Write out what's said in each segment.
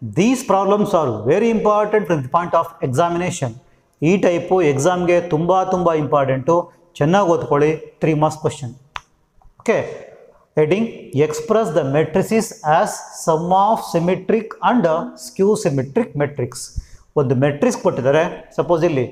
These problems are very important from the point of examination. ಈ type ಎಕ್ಸಾಮ್ಗೆ ತುಂಬ important. ಚೆನ್ನಾಗಿ ಓದ್ಕೊಳ್ಳಿ. 3 marks question. Okay. Heading express the matrices as sum of symmetric and skew symmetric matrix. ಒಂದು matrix ಕೊಟ್ಟಿದ್ದಾರೆ. Suppose ಇಲ್ಲಿ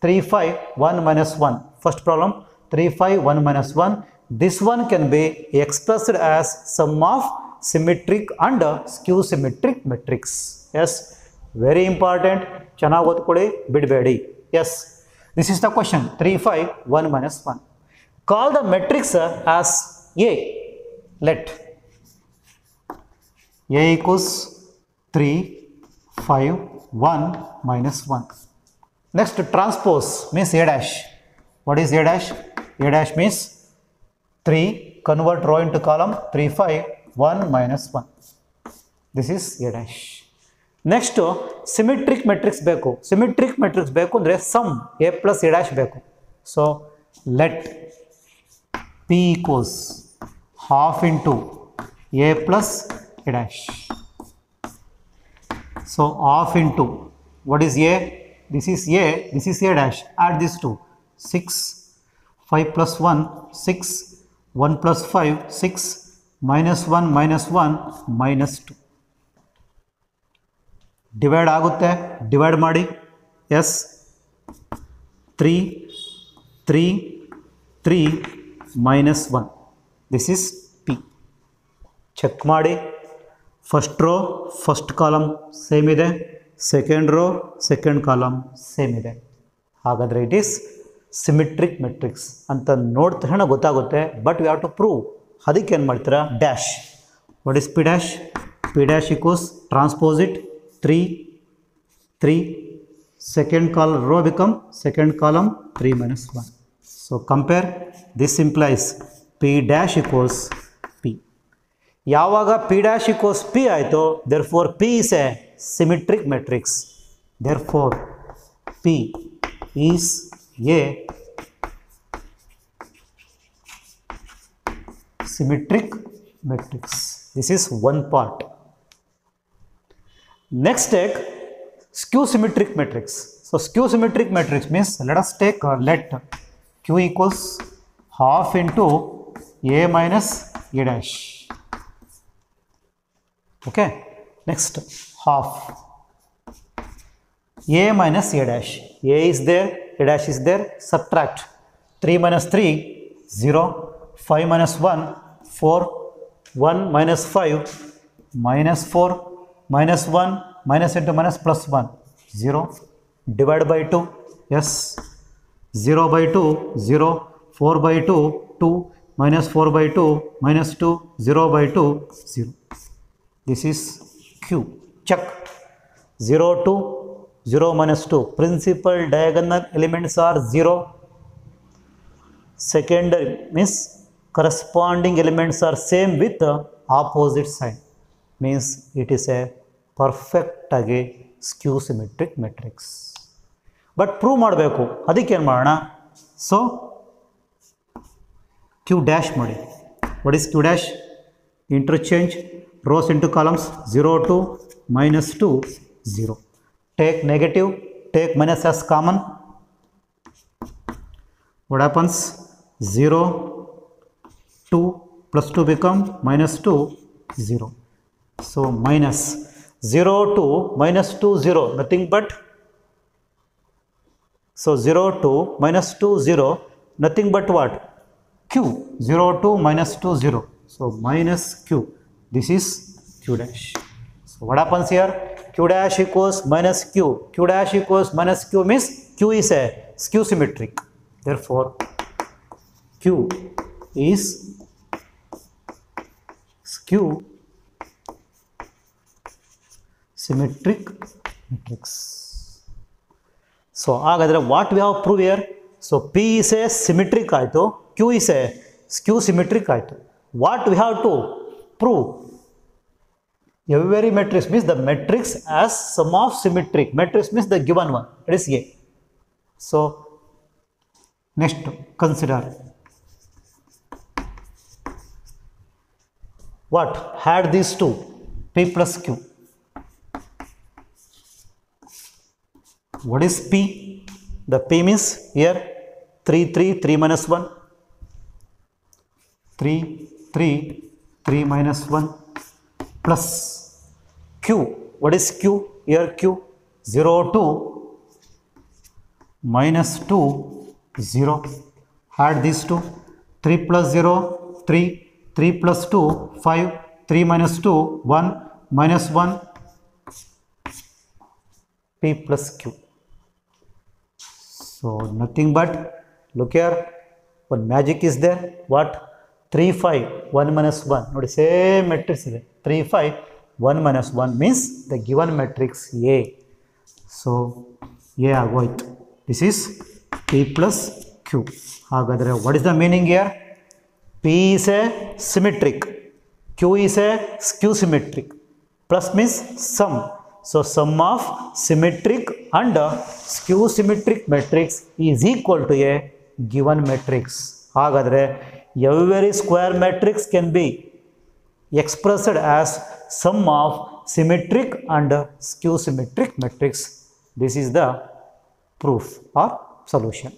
3 5 1 minus 1. First problem 3 5 1 minus 1. This one can be expressed as sum of symmetric and skew symmetric matrix. Yes, very important. ಚೆನ್ನಾಗಿ ಓದ್ಕೊಳ್ಳಿ, ಬಿಡಬೇಡಿ. Yes, this is the question. 3 5 1 minus 1. Call the matrix as A. Let A equals 3 5 1 minus 1. Next, transpose means A dash. What is A dash? A dash means 3, convert row into column, 3 5 1 minus 1. This is A dash. Next, symmetric matrix ಬೇಕು. Symmetric matrix ಬೇಕು ಅಂದರೆ sum A plus A dash ಬೇಕು. So let P equals half into A plus A dash. So half into, what is A? This is A, this is A dash. Add these two. 6 5 plus 1 6 1 plus 5 6 minus 1 minus 2. Divide ಆಗುತ್ತೆ, divide ಮಾಡಿ. Yes 3 3 3 minus 1. This is P. Check ಮಾಡಿ. First row first column same ಇದೆ, second row second column same ಇದೆ. ಹಾಗಾದರೆ it is symmetric matrix ಅಂತ ನೋಡಿದ ತಕ್ಷಣ ಗೊತ್ತಾಗುತ್ತೆ. But we have to prove. ಅದಕ್ಕೆ ಏನು ಮಾಡ್ತೀರಾ? Dash. What is P dash? P dash equals transpose it 3 3, second column row become second column 3 minus 1. So compare. This implies P dash equals P. ಯಾವಾಗ P dash equals P ಆಯಿತು, therefore P is a symmetric matrix. Therefore P is a symmetric matrix. This is one part. Next, take skew symmetric matrix. So skew symmetric matrix means, let us take let Q equals half into A minus A dash. Okay. Next, half A minus A dash. A is there, A dash is there. Subtract 3 minus 3 0, 5 minus 1 4, 1 minus 5 minus 4 minus 1 minus into minus plus 1 0. Divide by 2. Yes, 0 by 2 0, 4 by 2 2 minus 4 by 2 minus 2 0 by 2 0. This is Q. Check. 0 2 0 minus 2. Principal diagonal elements are 0. Secondary means corresponding elements are same with the opposite sign. Means it is a perfect ಆಗಿ skew symmetric matrix. But prove ಮಾಡಬೇಕು. ಅದಕ್ಕೆ ಏನು ಮಾಡೋಣ? So Q dash ಮಾಡಿ. What is Q dash? Interchange rows into columns 0 2 minus 2 0. Take negative, take minus as common. What happens? 0 2 plus 2 become minus 2 0. So minus 0 2 minus 2 0, nothing but, so 0 2 minus 2 0, nothing but what? Q. 0 2 minus 2 0. So minus Q. This is Q dash. So what happens here? Q dash equals minus Q. Q dash equals minus Q means Q is a skew symmetric. Therefore Q is skew symmetric matrix. So ಹಾಗಾದರೆ what we have prove here? So P is a symmetric ಆಯಿತು, Q is a skew symmetric ಆಯಿತು. What we have to prove? Every matrix means the matrix as sum of symmetric. Matrix means the given one, it is A. So next, consider what? Add these two, P plus Q. What is P? The P means here 3, 3, 3 minus 1. 3, 3, 3 minus 1 plus Q. What is Q? Here Q 0, 2 minus 2, 0. Add these two. 3 plus 0, 3. 3 plus 2, 5. 3 minus 2, 1 minus 1. P plus Q. So nothing but, look here, one magic is there. What? 3, 5, 1 minus 1. Notice same matrix is 3, 5, 1 minus 1 means the given matrix A. So A agoit. This is P plus Q. What is the meaning here? P is a symmetric. Q is a skew symmetric. Plus means sum. So sum of symmetric and skew symmetric matrix is equal to a given matrix. Every square matrix can be expressed as sum of symmetric and skew symmetric matrix. This is the proof or solution.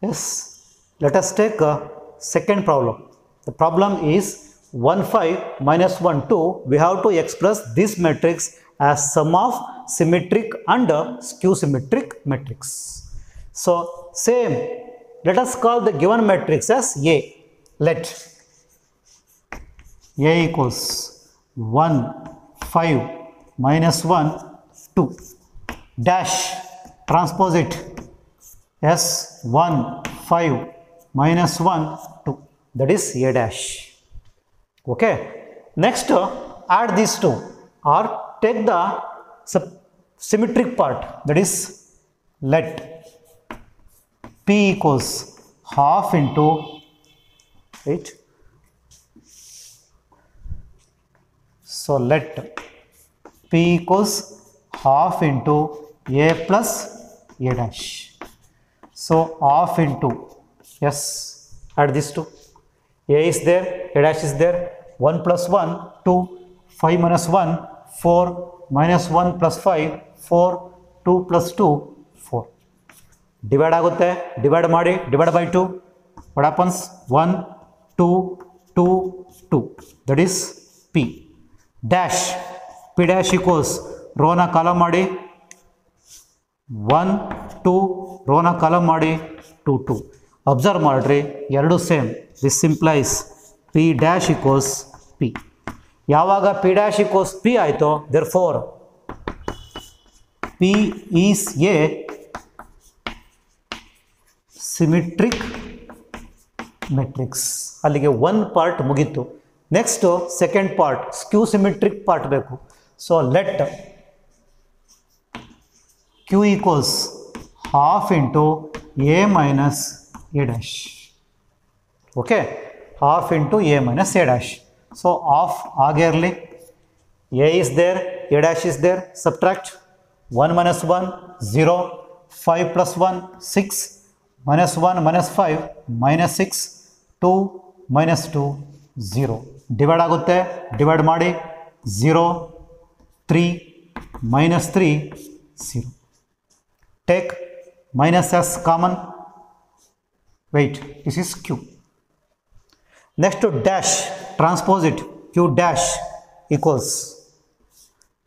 Yes, let us take a second problem. The problem is 1, 5 minus 1, 2. We have to express this matrix as sum of symmetric and skew symmetric matrix. So same, let us call the given matrix as A. Let A equals 1, 5 minus 1, 2. Dash, transpose it. S 1, 5 minus 1, 2. That is A dash. Okay. Next, add these two or take the symmetric part. That is, let P equals half into 8. So let P equals half into A plus A dash. So half into, yes, add these two. A is there, A dash is there. 1 plus 1, 2. 5 minus 1, 4. Minus 1 plus 5, 4. 2 plus 2, 4. Divide agutte, divide maadi, divide by 2. What happens? 1, 2, 2, 2. That is P. Dash, P dash equals row na column maadi. 1, 2, row na column maadi, 2, 2. Observe madri, eradu same. This implies P dash equals P. Yavaga P dash equals P aito, therefore P is a symmetric matrix. Allige one part mugitu. Next, second part, skew symmetric part beku. So let Q equals half into A minus A dash. Okay, half into A minus A dash. So half agirli, A is there, A dash is there, subtract 1 minus 1, 0, 5 plus 1, 6, minus 1 minus 5, minus 6, 2, minus 2, 0. Divide agutte, divide maadi, 0, 3, minus 3, 0. Take minus s common. Wait, this is Q. Next to dash, transpose it. Q dash equals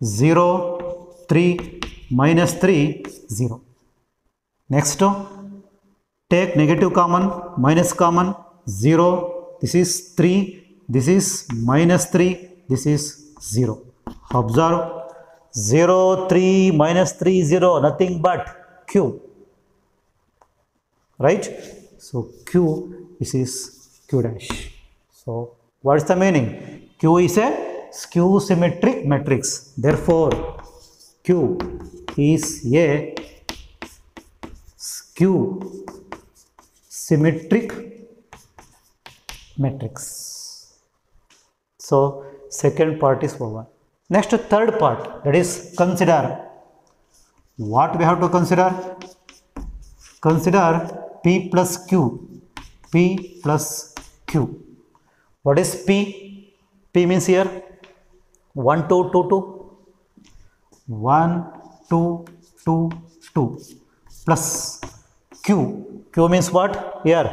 0, 3, minus 3, 0. Next to take negative common, minus common, 0. This is 3, this is minus 3, this is 0. Observe 0, 3, minus 3, 0, nothing but Q, right? So Q, this is Q dash. So what is the meaning? Q is a skew symmetric matrix. Therefore, Q is a skew symmetric matrix. So second part is over. Next, third part, that is consider. What we have to consider? Consider P plus Q. P plus Q. What is P? P means here 1, 2, 2, 2. 1 2 2 2 plus q. Q means what? Here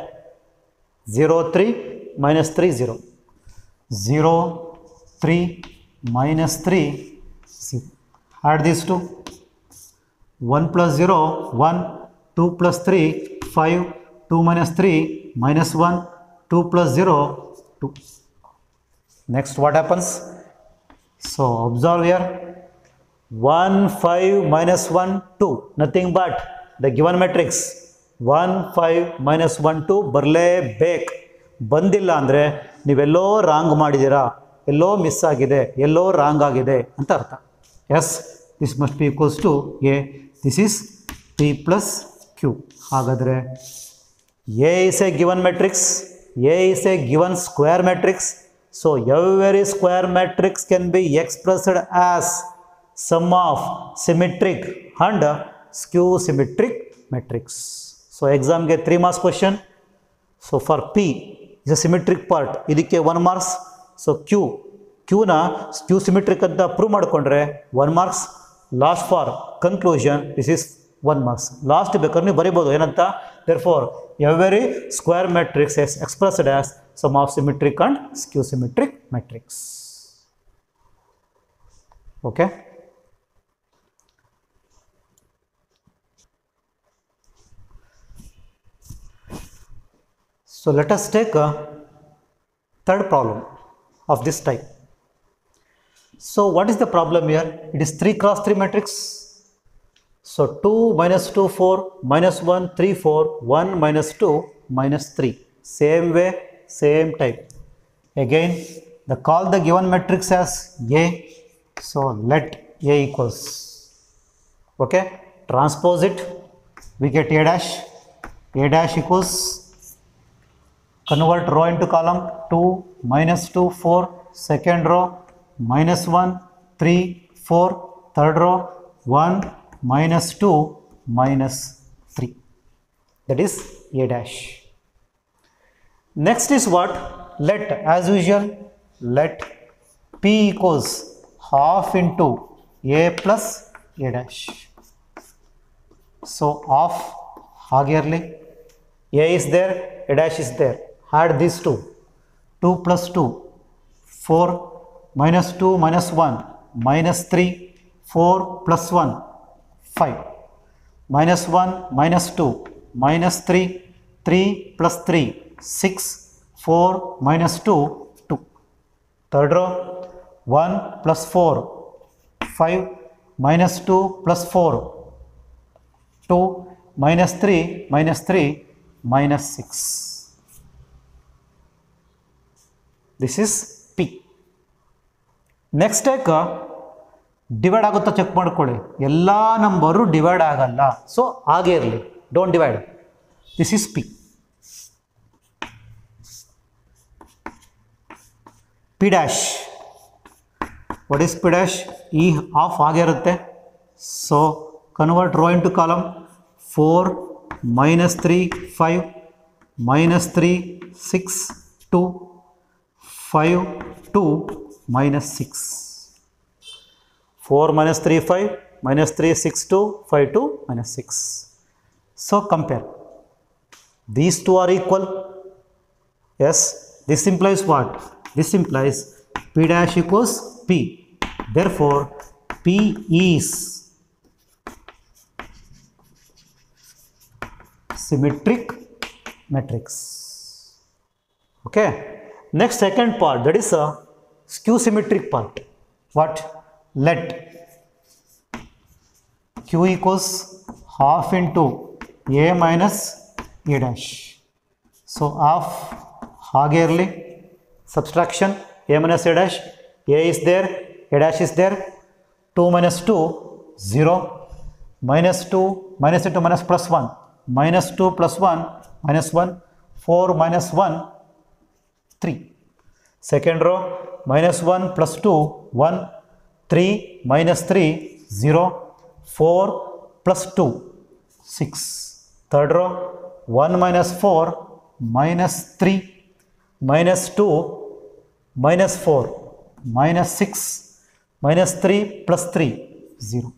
0 3 minus 3 0 0 3 minus 3 0. Add these two. 1 plus 0 1, 2 plus 3 5, 2 minus 3 minus 1, 2 plus 0 2. Next what happens? So observe here, 1 5 minus 1 2, nothing but the given matrix 1 5 minus 1 2 ಬರಲೇಬೇಕು. ಬಂದಿಲ್ಲ ಅಂದರೆ ನೀವೆಲ್ಲೋ wrong ಮಾಡಿದ್ದೀರಾ, ಎಲ್ಲೋ miss ಆಗಿದೆ, ಎಲ್ಲೋ wrong ಆಗಿದೆ ಅಂತ ಅರ್ಥ. Yes, this must be equals to A, this is P plus Q. ಹಾಗಾದರೆ A is a given matrix, A is a given square matrix. So every square matrix can be expressed as sum of symmetric and skew symmetric matrix. So exam ge 3 marks question. So for P is a symmetric part, idikke 1 marks. So Q na skew symmetric anta prove madkondre 1 marks. Last for conclusion, this is 1 marks. Last ಬೇಕಾದ್ರೆ ನೀವು ಬರೀಬಹುದು ಏನಂತ, therefore every square matrix is expressed as sum of symmetric and skew symmetric matrix. Okay. So let us take a third problem of this type. So what is the problem here? It is 3 cross 3 matrix. So 2 minus 2 4 minus 1 3 4 1 minus 2 minus 3. Same way, same type. Again, call the given matrix as A. So let A equals, okay, transpose it, we get A dash. A dash equals, convert row into column, 2 minus 2 4 second row, minus 1 3 4 third row, 1 minus 2 minus 3. That is A dash. Next is what? Let, as usual, let P equals half into A plus A dash. So half ಹಾಗಿರಲಿ, A is there, A dash is there. Add these two. 2 plus 2 4 minus 2 minus 1 minus 3 4 plus 1 5 minus 1 minus 2 minus 3 3 plus 3 6 4 minus 2 2. Third row, 1 plus 4 5 minus 2 plus 4 2 minus 3 minus 3 minus 6. This is P. Next take divide ಆಗುತ್ತಾ check ಮಾಡ್ಕೊಳ್ಳಿ. ಎಲ್ಲ number divide ಆಗಲ್ಲ, so ಹಾಗೆ ಇರಲಿ, don't divide. This is P. P dash, what is P dash? ಈ half ಹಾಗೆ ಇರುತ್ತೆ. So convert row into column, 4 minus 3 5 minus 3 6 2 5 2 minus 6. 4 minus 3 5 minus 3 6 2 5 2 minus 6. So compare. These two are equal. Yes, this implies what? This implies P dash equals P. Therefore P is symmetric matrix. Okay. Next second part, that is a skew symmetric part. What? Let Q equals half into A minus A dash. So half ಹಾಗೆ ಇರಲಿ, subtraction A minus A dash, A is there, A dash is there, 2 minus 2 0, minus 2 minus into minus plus 1, minus 2 plus 1 minus 1, 4 minus 1 3. Second row, minus 1 plus 2 1, 3 minus 3 0, 4 plus 2 6. Third row, 1 minus 4 minus 3 minus 2 minus 4 minus 6 minus 3 plus 3 0.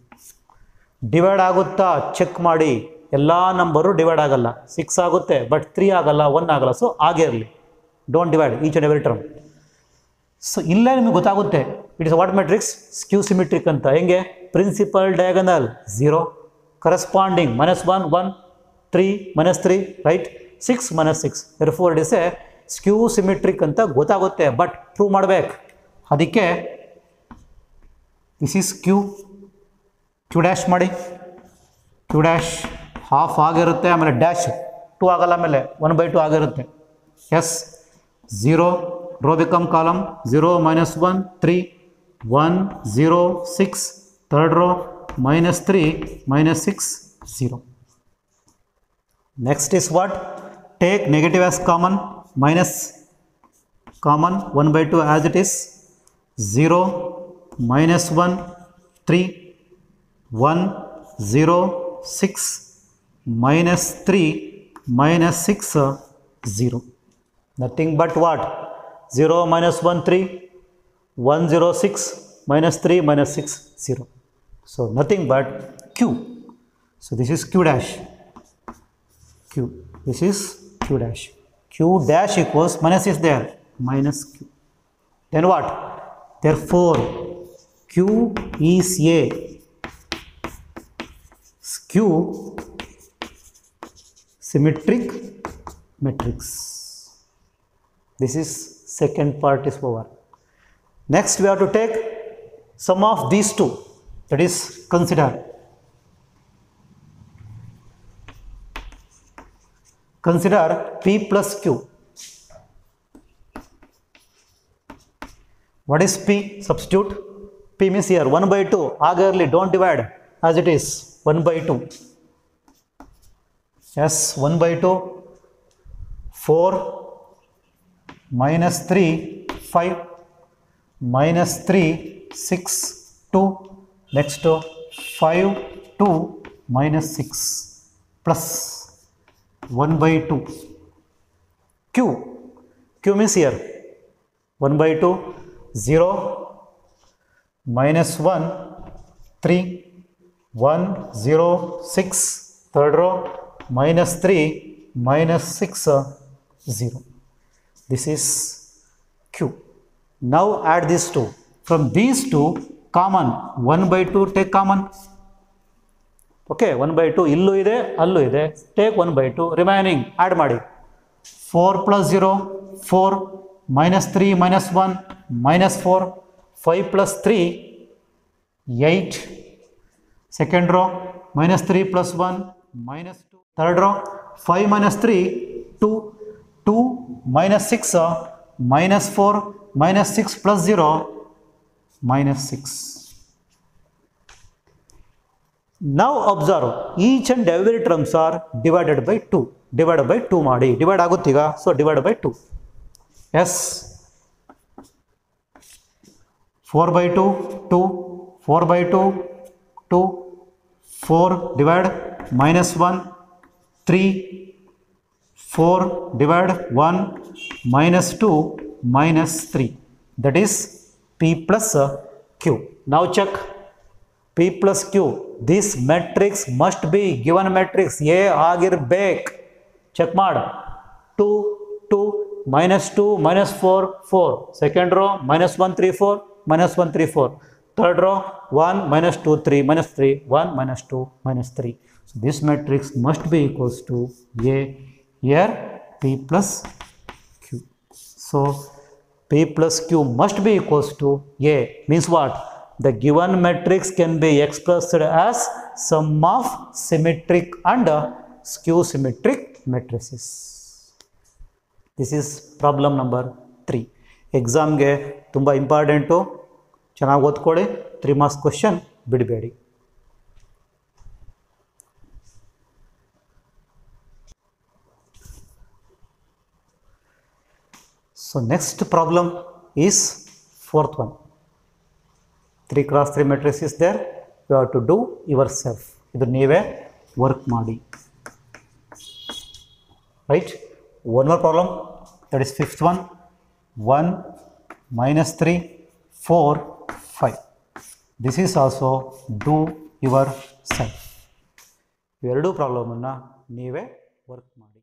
Divide ಆಗುತ್ತಾ check ಮಾಡಿ. ಎಲ್ಲ number divide ಆಗಲ್ಲ. 6 ಆಗುತ್ತೆ but 3 ಆಗಲ್ಲ, 1 ಆಗಲ್ಲ. So ಹಾಗೆ ಇರಲಿ, don't divide each and every term. So ಇಲ್ಲೇ ನಿಮಗೆ ಗೊತ್ತಾಗುತ್ತೆ it is what matrix, skew symmetric ಅಂತ. ಹೆಂಗೆ? Principal diagonal 0, corresponding -1 1 3 -3 right, 6 -6. therefore it is a skew symmetric ಅಂತ ಗೊತ್ತಾಗುತ್ತೆ, ಬಟ್ ಪ್ರೂವ್ ಮಾಡಬೇಕು. ಅದಕ್ಕೆ ದಿಸ್ ಈಸ್ ಕ್ಯೂ ಡ್ಯಾಶ್ ಮಾಡಿ. ಕ್ಯೂ ಡ್ಯಾಶ್ ಹಾಫ್ ಆಗಿರುತ್ತೆ, ಆಮೇಲೆ ಡ್ಯಾಶ್ 2 ಆಗಲ್ಲ, ಆಮೇಲೆ 1/2 ಆಗಿರುತ್ತೆ. Yes 0 row become column 0 -1 3 1 0 6 third row -3 -6 0. Next is what? Take negative as common, minus common 1/2 as it is. 0 -1 3 1 0 6 -3 -6 0. Nothing but what? 0 -1 3 1 0 6 -3 -6 0. So nothing but Q. So this is Q dash. Q. This is Q dash. Q dash equals minus is there, minus Q. Then what? Therefore, Q is a skew symmetric matrix. This is second part is over. Next we have to take sum of these two, that is consider P plus Q. What is P? Substitute. P means here 1/2. Agarly, don't divide as it is 1/2. Yes, 1/2. 4 -3 5 -3 6 2. Next 5 2 -6 plus 1/2. Q means here 1/2 0 -1 3 1 0 6 third row -3 -6 0. This is Q. Now add these two. From these two common 1/2 take common. Okay, 1/2 illu ide allu ide, take 1/2 remaining add ಮಾಡಿ. 4 plus 0 4 -3 -1 -4 5 plus 3 8 second row -3 plus 1 -2 third row 5 -3 2 2 -6 -4 -6 plus 0 -6. Now observe, each and every terms are divided by 2. Divided by 2 ಮಾಡಿ. Divide ಆಗುತ್ತೀಗ, so divided by 2. Yes. 4/2 2 4/2 2 4 divide -1 3 4 divide 1 -2 -3. That is P plus Q. Now check P plus Q. This matrix must be given matrix A ಆಗಿರಬೇಕು. Check ಮಾಡಿ. 2 2 -2 -4 4 second row -1 3 4 -1 3 4 third row 1 -2 3 -3 1 -2 -3. So this matrix must be equals to A here P plus Q. So P plus Q must be equals to A means what? The given matrix can be expressed as sum of symmetric and skew symmetric matrices. This is problem number 3. Exam ge tumba important, ಚೆನ್ನಾಗಿ ಓದ್ಕೊಳ್ಳಿ. 3 marks question ಬಿಡಬೇಡಿ. So next problem is fourth one. 3 cross 3 matrix is there. You have to do yourself. ಇದು ನೀವೇ work ಮಾಡಿ. Right? One more problem, that is fifth one. 1 -3 4 5. This is also do your self. ಇವೆರಡೂ ಪ್ರಾಬ್ಲಮನ್ನು ನೀವೇ work ಮಾಡಿ.